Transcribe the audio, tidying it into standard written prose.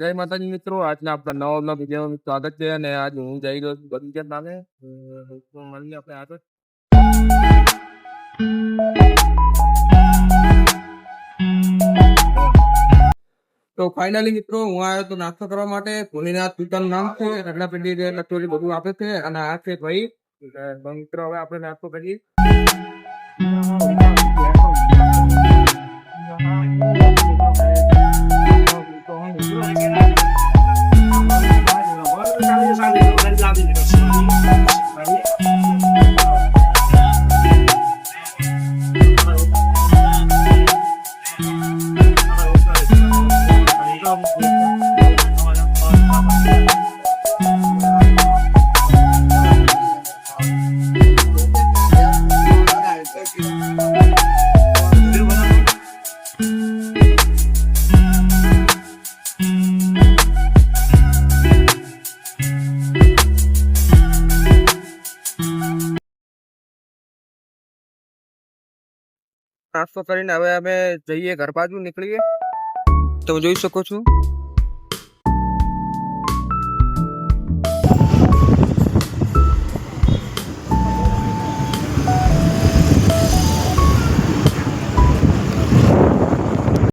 જય માતાજી મિત્રો, આજના આપણા નવા વિડીયોમાં સ્વાગત છે. અને આજ હું જઈ રહ્યો છું બગીચા નામે. તો મળીએ આપણે આગળ. તો ફાઇનલી મિત્રો હું આવ્યો તો નાસ્તો કરવા માટે. ભોલીનાથ દુકાન નામ છે, રગડા પેઢી લટોરી બધું આપે છે. અને આ છે ભાઈ. મિત્રો હવે આપણે નાસ્તો કરીએ. નાસ્તો કરીને હવે અમે જઈએ ઘર બાજુ નીકળીએ. તમે જોઈ શકો છો